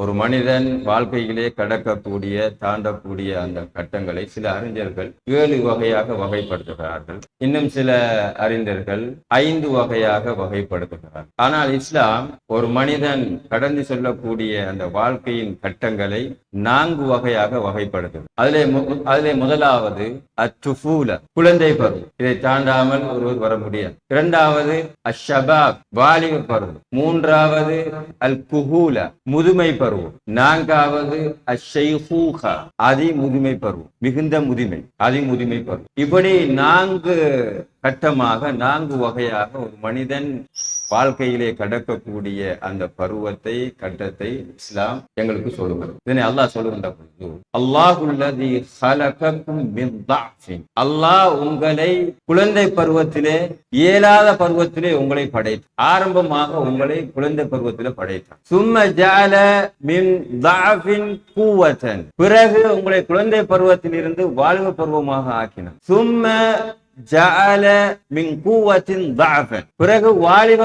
ஒரு மனிதன் வாழ்க்கையிலே கடக்கக்கூடிய தாண்டக்கூடிய அந்த கட்டங்களை சில அறிஞர்கள் 7 வகையாக வகைப்படுத்துகிறார்கள். இன்னும் சில அறிஞர்கள் 5 வகையாக வகைப்படுத்துகிறார்கள். ஆனால் இஸ்லாம் ஒரு மனிதன் கடந்து செல்லக்கூடிய அந்த வாழ்க்கையின் கட்டங்களை 4 வகையாக வகைப்படுத்துகிறது. அதிலே முதலாவது அத்துஃபூல, குழந்தை பருவம். இதை தாண்டாமல் ஒருவர் வர முடியாது. இரண்டாவது அஷ்ஷபாப், வாலிப பருவம். மூன்றாவது அல் குஹூல, முதுமை பருவம். நான்காவது அஷ்ஷைஹூஹா, அதிமுதுமை பருவம், மிகுந்த முதுமை, அதிமுதுமை பருவம். இப்படி 4 கட்டமாக 4 வகையாக ஒரு மனிதன் வாழ்க்கையிலே கடக்கக்கூடிய அந்த பருவத்தை கட்டத்தை இஸ்லாம் எங்களுக்கு சொல்லுகிறது. இதனை அல்லாஹ் சொல்லுகின்ற பொழுது அல்லாஹுல்லதி ஹலகக்கும் மின் தஅஃபின், அல்லாஹ் உங்களை குழந்தை பருவத்திலே, இயலாத பருவத்திலே உங்களை படைத்தார். ஆரம்பமாக உங்களை குழந்தை பருவத்திலே படைத்தார். சும்ம ஜஅல மின் தஅஃபின் குவத்தன், பிறகு உங்களை குழந்தை பருவத்தில் இருந்து வாலிப பருவமாக ஆக்கினார். சும்ம ஜஅல மின் குவத்தின் தஅஃபன், பிறகு வாலிப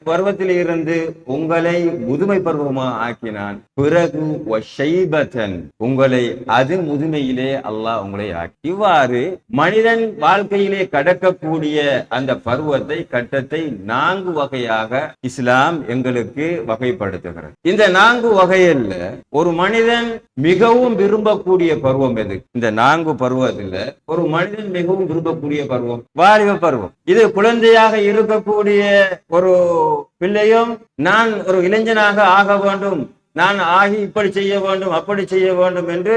பருவத்தில் இருந்து உங்களை முதுமை பருவமாக ஆக்கினான். பிறகு வஷைபத்தன், உங்களை அது முதுமையிலே அல்லாஹ் உங்களை ஆக்கி. இவ்வாறு மனிதன் வாழ்க்கையிலே கடக்கக்கூடிய அந்த பருவத்தை கட்டத்தை 4 வகையாக இஸ்லாம் எங்களுக்கு வகைப்படுத்துகிறது. இந்த 4 வகையில் ஒரு மனிதன் மிகவும் விரும்பக்கூடிய பருவம் எது? இந்த 4 பருவத்தில் ஒரு மனிதன் மிகவும் விரும்பக்கூடிய பருவம் வாலிப பருவம். இது குழந்தையாக இருக்கக்கூடிய ஒரு பிள்ளையும் நான் ஒரு இளைஞனாக ஆக வேண்டும், நான் ஆகி இப்படி செய்ய வேண்டும், அப்படி செய்ய வேண்டும் என்று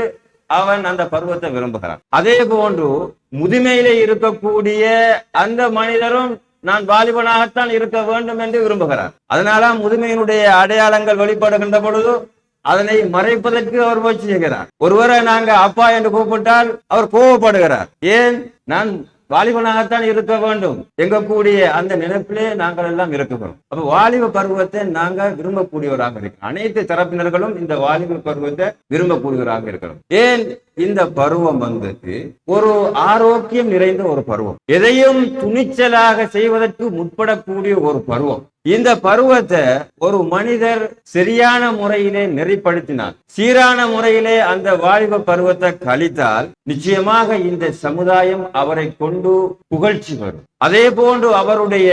அவன் அந்த பருவத்தை விரும்புகிறான். அதே போன்று முதுமையிலே இருக்கக்கூடிய அந்த மனிதரும் நான் வாலிபனாகத்தான் இருக்க வேண்டும் என்று விரும்புகிறார். அதனால முதுமையினுடைய அடையாளங்கள் வெளிப்படுகின்ற பொழுது அதனை மறைப்பதற்கு அவர் முயற்சி செய்கிறார். ஒருவரை நாங்க அப்பா என்று கூப்பிட்டால் அவர் கோபப்படுகிறார். ஏன்? நான் வாலிபனாகத்தான் இருக்க வேண்டும் எங்கக்கூடிய அந்த நினைப்பிலே நாங்கள் எல்லாம் இருக்கிறோம். அப்ப வாலிப பருவத்தை நாங்க விரும்பக்கூடியவராக இருக்கிறோம். அனைத்து தரப்பினர்களும் இந்த வாலிப பருவத்தை விரும்பக்கூடியவராக இருக்கிறோம். ஏன்? இந்த பருவம் ஒரு ஆரோக்கியம் நிறைந்த ஒரு பருவம், எதையும் துணிச்சலாக செய்வதற்கு முற்படக்கூடிய ஒரு பருவம். இந்த பருவத்தை ஒரு மனிதர் சரியான முறையிலே நெறிப்படுத்தினார், சீரான முறையிலே அந்த வாலிப பருவத்தை கழித்தால் நிச்சயமாக இந்த சமுதாயம் அவரை கொண்டு புகழ்ச்சி வரும். அதே போன்று அவருடைய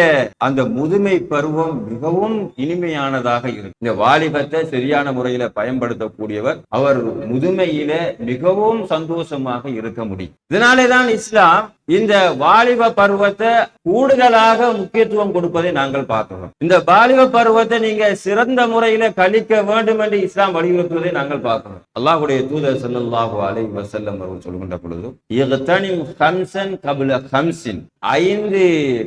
அந்த முதுமை பருவம் மிகவும் இனிமையானதாக இருக்கும். இந்த வாலிபத்தை சரியான முறையில பயன்படுத்தக்கூடியவர் அவர் முதுமையில மிகவும் சந்தோஷமாக இருக்க முடியும். இதனாலேதான் இஸ்லாம் இந்த வாலிப பருவத்தை கூடுதலாக முக்கியத்துவம் கொடுப்பதை நாங்கள் பார்க்கிறோம். இந்த வாலிப பருவத்தை நீங்க சிறந்த முறையில கழிக்க வேண்டும் என்று இஸ்லாம் வலியுறுத்துவதை நாங்கள் பார்க்கிறோம். அல்லாஹ்வுடைய தூதர் ஸல்லல்லாஹு அலைஹி வஸல்லம் அவர்கள் சொல்கின்ற பொழுது இக்தனிம் ஹம்ஸன் கப்ல ஹம்ஸின், 5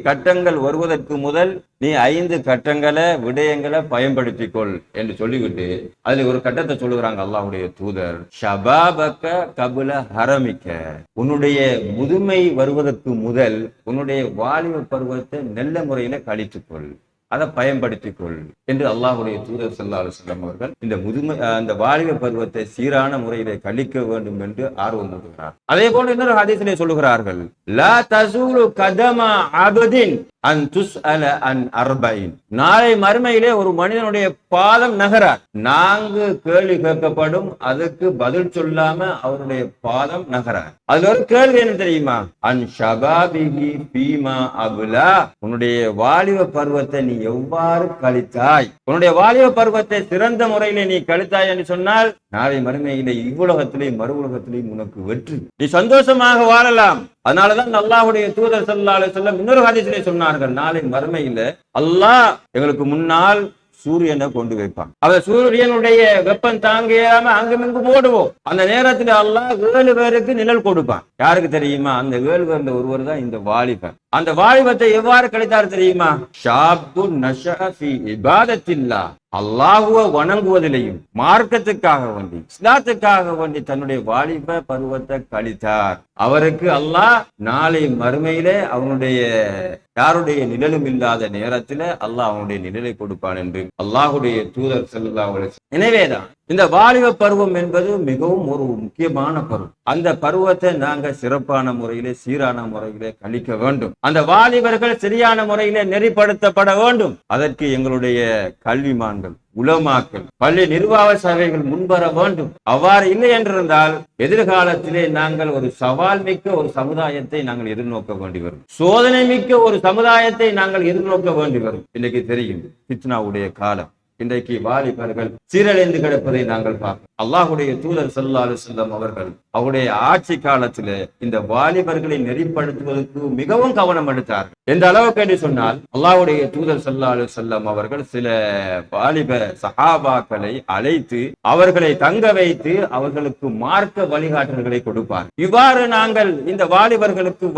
கட்டங்கள் வருவதற்கு முதல் நீ 5 கட்டங்களை விடயங்களை பயன்படுத்திக்கொள் என்று சொல்லிவிட்டு அதுல ஒரு கட்டத்தை சொல்லுகிறாங்க அல்லாஹ்வுடைய தூதர், ஷபாபக கபுல ஹரமிக்க, உன்னுடைய முதுமை வருவதற்கு முதல் உன்னுடைய வாலிப பருவத்தை நல்ல முறையில கழித்துக்கொள், அதை பயன்படுத்திக்கொள் என்று அல்லாஹ்வுடைய தூதர் ஸல்லல்லாஹு அலைஹி வஸல்லம் அவர்கள் அந்த வாலிப பருவத்தை சீரான முறையிலே கழிக்க வேண்டும் என்று ஆர்வம் ஊட்டுகிறார். அதே போல இன்னொரு ஹதீஸிலே சொல்லுகிறார்கள், லா தஸூலு கதம அபதின் அன் துஸ்அல அன் அர்பயின், நாளை மறுமையிலே ஒரு மனிதனுடைய பாதம் நகரார், 4 கேள்வி கேட்கப்படும், அதுக்கு பதில் சொல்லாம அவருடைய பாதம் நகரார். அதுல ஒரு கேள்வி என்ன தெரியுமா? அன் ஷபாபிஹி ஃபீமா அப்லா, உன்னுடைய வாலிப பருவத்தை நீ எவ்வாறு கழித்தாய், உன்னுடைய வாலிப பருவத்தை சிறந்த முறையிலே நீ கழித்தாய் என்று சொன்னால் நாளை மறுமையிலே இவ்வுலகத்திலே மறு உலகத்திலேயும் உனக்கு வெற்றி, நீ சந்தோஷமாக வாழலாம். அதனாலதான் அல்லாஹ்வுடைய தூதர் ஸல்லல்லாஹு அலைஹி வஸல்லம் இன்னொரு ஹதீஸிலே சொன்னார்கள், நாளை மறுமையில அல்லாஹ் எங்களுக்கு முன்னால் சூரியனை கொண்டு வைப்பான். அவர் சூரியனுடைய வெப்பம் தாங்கியாம அங்குமிங்கு போடுவோம். அந்த நேரத்தில் அல்லாஹ் 7 பேருக்கு நிழல் கொடுப்பான். யாருக்கு தெரியுமா? அந்த 7 பேர்ல ஒருவர் தான் இந்த வாலிபன். அந்த வாலிபத்தை எவ்வாறு கழித்தார் தெரியுமா? ஷாப்பு நஷஅ ஃபீ இபாதத்தில்லாஹ், அல்லாஹ்வை வணங்குவதிலையும் மார்க்கத்துக்காக வேண்டி இஸ்லாத்துக்காக வேண்டி தன்னுடைய வாலிப பருவத்தை கழித்தார். அவருக்கு அல்லாஹ் நாளை மறுமையிலே அவனுடைய யாருடைய நிழலும் இல்லாத நேரத்துல அல்லாஹ் அவனுடைய நிழலை கொடுப்பான் என்று அல்லாஹ்வுடைய தூதர் ஸல்லல்லாஹு அலைஹி வஸல்லம். எனவேதான் இந்த வாலிப பருவம் என்பது மிகவும் ஒரு முக்கியமான பருவம். அந்த பருவத்தை நாங்க சிறப்பான முறையிலே சீரான முறையிலே கழிக்க வேண்டும். அந்த வாலிபர்கள் சரியான முறையிலே நெறிப்படுத்தப்பட வேண்டும். அதற்கு எங்களுடைய கல்விமான்கள், உலமாக்கள், பள்ளி நிர்வாக சபைகள் முன்வர வேண்டும். அவ்வாறு இல்லை என்றிருந்தால் எதிர்காலத்திலே நாங்கள் ஒரு சவால் மிக்க ஒரு சமுதாயத்தை நாங்கள் எதிர்நோக்க வேண்டி வரும். சோதனை மிக்க ஒரு சமுதாயத்தை நாங்கள் எதிர்நோக்க வேண்டி வரும். இன்னைக்கு தெரியும் ஃபித்னாவுடைய காலம். இன்றைக்கு வாலிபர்கள் சீரழிந்து கிடப்பதை நாங்கள் பார்க்கிறோம். அல்லாஹுடைய தூதர் ஸல்லல்லாஹு அலைஹி வஸல்லம் அவர்கள் அவருடைய ஆட்சி காலத்தில் இந்த வாலிபர்களை நெறிப்படுத்துவதற்கு மிகவும் கவனம் எடுத்தார்கள். எந்த அளவுக்கு என்று சொன்னால், அல்லாஹுடைய தூதர் ஸல்லல்லாஹு அலைஹி வஸல்லம் அவர்கள் சில வாலிப சஹாபாக்களை அழைத்து அவர்களை தங்க வைத்து அவர்களுக்கு மார்க்க வழிகாட்டல்களை கொடுப்பார். இவ்வாறு நாங்கள் இந்த வாலிபர்களுக்கு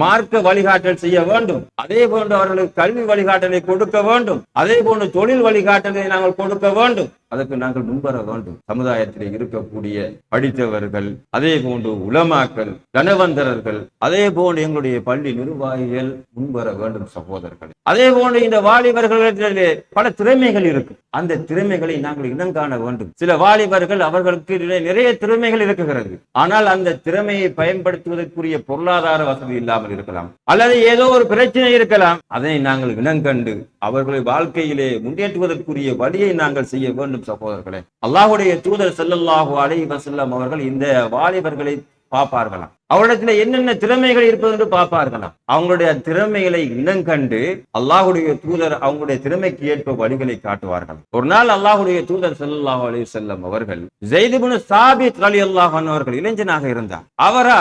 மார்க்க வழிகாட்டல் செய்ய வேண்டும். அதே போன்று அவர்களுக்கு கல்வி வழிகாட்டலை கொடுக்க வேண்டும். அதே போன்று தொழில் வழிகாட்டலை நாங்கள் கொடுக்க வேண்டும். அதற்கு நாங்கள் முன்வர வேண்டும். சமுதாயத்தில் இருக்கக்கூடிய படித்தவர்கள், அதே போன்று உலமாக்கள், தனவந்தரர்கள், அதே போன்று எங்களுடைய பள்ளி நிர்வாகிகள் முன்வர வேண்டும் சகோதரர்கள். அதே போன்று இந்த வாலிபர்களிடத்திலே பல திறமைகள் இருக்கு. அந்த திறமைகளை நாங்கள் இனங்காண வேண்டும். சில வாலிபர்கள் அவர்களுக்கு நிறைய திறமைகள் இருக்குகிறது. ஆனால் அந்த திறமையை பயன்படுத்துவதற்குரிய பொருளாதார வசதி இல்லாமல் இருக்கலாம், அல்லது ஏதோ ஒரு பிரச்சனை இருக்கலாம். அதனை நாங்கள் இனங்கண்டு அவர்களை வாழ்க்கையிலே முன்னேற்றுவதற்குரிய வழியை நாங்கள் செய்ய வேண்டும் சகோதரர்களே. அல்லாஹுடைய தூதர் ஸல்லல்லாஹு அலைஹி வஸல்லம் அவர்கள் இந்த வாலிபர்களை பார்ப்பார்களாம். அவரிடத்துல என்னென்ன திறமைகள் இருப்பது என்று பார்ப்பார்களாம். அவங்களுடைய திறமைகளை இனங்கண்டு அல்லாஹுடைய தூதர் அவங்களுடைய திறமைக்கு ஏற்ப வழிகளை காட்டுவார்கள். ஒரு நாள் அல்லாஹுடைய தூதர் ஸல்லல்லாஹு அலைஹி வஸல்லம் அவர்கள் ஸைத் இப்னு சாபித் ரலியல்லாஹு அன்ஹு அவர்கள் இளைஞனாக இருந்தார். அவரை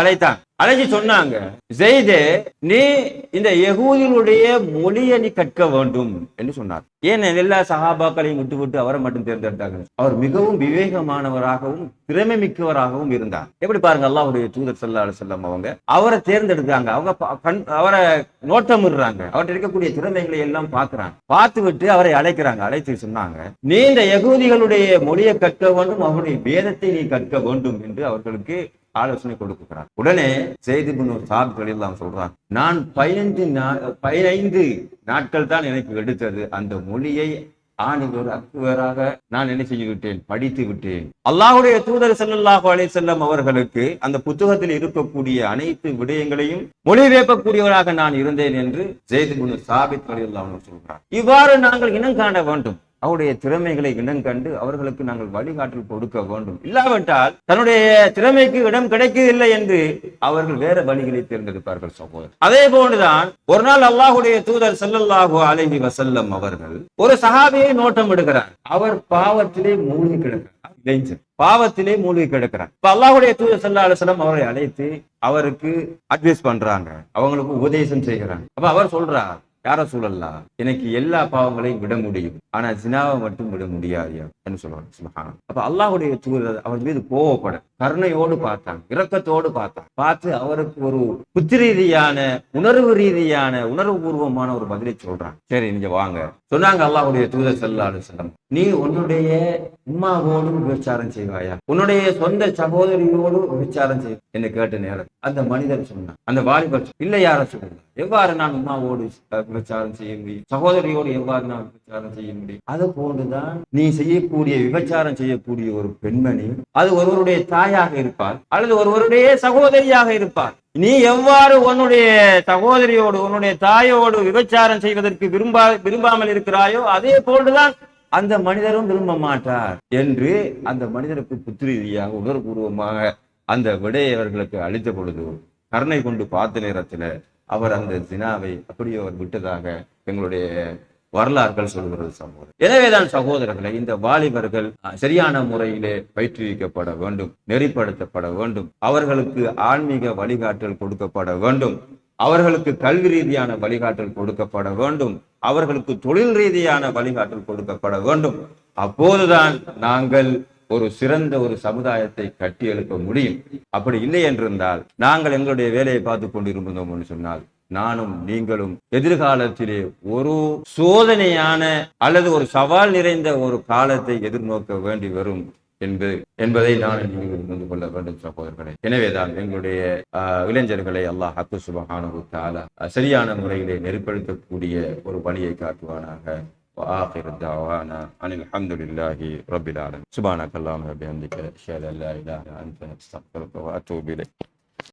அழைச்சு சொன்னாங்க, ஸைதே, நீ இந்த யகூதிகளுடைய மொழியை நீ கற்க வேண்டும் என்று சொன்னார். ஏன் எல்லா சஹாபாக்களையும் விட்டு அவரை மட்டும் தேர்ந்தெடுத்தாங்க? அவர் மிகவும் விவேகமானவராகவும் திறமை மிக்கவராகவும் இருந்தார். எப்படி பாருங்க, அல்லாஹ்வுடைய தூதர் ஸல்லல்லாஹு அலைஹி வஸல்லம் அவங்க அவரை தேர்ந்தெடுக்காங்க. அவங்க அவரை நோட்டமிடுறாங்க. அவர்கிட்ட இருக்கக்கூடிய திறமைகளை எல்லாம் பார்க்கிறாங்க. பார்த்து விட்டு அவரை அழைத்து சொன்னாங்க, நீ இந்த யகூதிகளுடைய மொழியை கற்க வேண்டும், அவருடைய வேதத்தை நீ கற்க வேண்டும் என்று அவர்களுக்கு ஆலோசனை கொடுக்கிறார். உடனே ஸைத் இப்னு சாபித் ரலியல்லாஹு சொல்றார், நான் 15 நாட்கள் தான் எனக்கு எடுத்தது. அந்த மொழியை அக்குவராக நான் என்ன செய்து விட்டேன், படித்து விட்டேன். அல்லாஹ்வுடைய தூதர் ஸல்லல்லாஹு அலைஹி வஸல்லம் அவர்களுக்கு அந்த புத்தகத்தில் இருக்கக்கூடிய அனைத்து விடயங்களையும் மொழிபெயர்க்கக்கூடியவராக நான் இருந்தேன் என்று ஸைத் இப்னு சாபித் ரலியல்லாஹு அன்ஹு சொல்றார். இவ்வாறு நாங்கள் இனம் காண வேண்டும். அவருடைய திறமைகளை இனங்கண்டு அவர்களுக்கு நாங்கள் வழிகாட்டல் கொடுக்க வேண்டும். இல்லாவிட்டால் தன்னுடைய திறமைக்கு இடம் கிடைக்கவில்லை என்று அவர்கள் வேற வழிகளை தேர்ந்தெடுப்பார்கள் சகோதரர். அதே போன்றுதான் ஒரு நாள் அல்லாஹ்வுடைய தூதர் ஸல்லல்லாஹு அலைஹி வஸல்லம் அவர்கள் ஒரு சஹாபியை நோட்டம் எடுக்கிறார். அவர் பாவத்திலே மூழ்கி கிடக்கிறார். பாவத்திலே மூழ்கி கிடக்கிறார். இப்ப அல்லாஹ்வுடைய தூதர் ஸல்லல்லாஹு அலைஹி வஸல்லம் அவரை அழைத்து அவருக்கு அட்வைஸ் பண்றாங்க, அவங்களுக்கு உபதேசம் செய்கிறாங்க. அப்ப அவர் சொல்றார், யார சூழல்லாம், எனக்கு எல்லா பாவங்களையும் விட முடியும், ஆனா ஜினாவை மட்டும் விட முடியாது என்று சொல்லுவாங்க. சுப்ஹானல்லாஹ். அப்ப அல்லாஹ்வுடைய தூதர் அவர் மீது கோவப்பட கருணையோடு பார்த்தாங்க, இரக்கத்தோடு பார்த்து அவருக்கு ஒரு புத்தி ரீதியான உணர்வு பூர்வமான ஒரு பதிலை சொல்றாங்க. சரி, நீங்க வாங்க சொன்னாங்க. அல்லாஹ்வுடைய தூதர் ஸல்லல்லாஹு அலைஹி வஸல்லம், நீ உன்னுடைய உம்மாவோடு விபச்சாரம் செய்வாயா, உன்னுடைய சொந்த சகோதரியோடு விபச்சாரம் செய் என்று கேட்ட நேரம் அந்த மனிதர் சொன்னான், அந்த வாலிபர், இல்லை யார சொல்லுங்க, எவ்வாறு நான் உம்மாவோடு விபச்சாரம் செய்ய முடியும், சகோதரியோடு எவ்வாறு நான் விபச்சாரம் செய்ய முடியும்? அது போன்றுதான் நீ விபச்சாரம் செய்யக்கூடிய ஒரு பெண்மணி அது ஒருவருடைய தாயாக இருப்பார் அல்லது ஒருவருடைய சகோதரியாக இருப்பார். நீ எவ்வாறு உன்னுடைய சகோதரியோடு உன்னுடைய தாயோடு விபச்சாரம் செய்வதற்கு விரும்பாமல் இருக்கிறாயோ அதே போன்றுதான் அந்த மனிதரும் விரும்ப மாட்டார் என்று அந்த மனிதருக்கு புத்திரீதியாக உணர்வுபூர்வமாக அந்த விடையை அவர்களுக்கு அளித்த பொழுது கருணை கொண்டு பார்த்த நேரத்தில் அவர் அந்த ஜினாவை அப்படியே அவர் விட்டதாக எங்களுடைய வரலாறுகள் சொல்கிறது சகோதரர். எனவேதான் சகோதரர்களை, இந்த வாலிபர்கள் சரியான முறையிலே பயிற்றுவிக்கப்பட வேண்டும், நெறிப்படுத்தப்பட வேண்டும், அவர்களுக்கு ஆன்மீக வழிகாட்டல் கொடுக்கப்பட வேண்டும், அவர்களுக்கு கல்வி ரீதியான வழிகாட்டல் கொடுக்கப்பட வேண்டும், அவர்களுக்கு தொழில் ரீதியான வழிகாட்டல் கொடுக்கப்பட வேண்டும். அப்போதுதான் நாங்கள் ஒரு சிறந்த ஒரு சமுதாயத்தை கட்டி எழுப்ப முடியும். அப்படி இல்லை என்றிருந்தால் நாங்கள் எங்களுடைய வேலையை பார்த்து கொண்டிருந்தோம் என்று சொன்னால் நானும் நீங்களும் எதிர்காலத்திலே ஒரு சோதனையான அல்லது ஒரு சவால் நிறைந்த ஒரு காலத்தை எதிர்நோக்க வேண்டி வரும் என்பதை நான் நீங்கள் உணர்ந்து கொள்ள வேண்டும் சகோதரர்களே. எனவேதான் எங்களுடைய இளைஞர்களை அல்லாஹ் சுப்ஹானஹு வ தஆலா சரியான முறையிலே நெறிப்படுத்தக்கூடிய ஒரு வழியை காட்டுவானாக. وآخر دعوانا أن الحمد لله رب العالمين. سبحانك اللهم وبحمدك أشهد أن لا إله إلا أنت أستغفرك وأتوب إليك.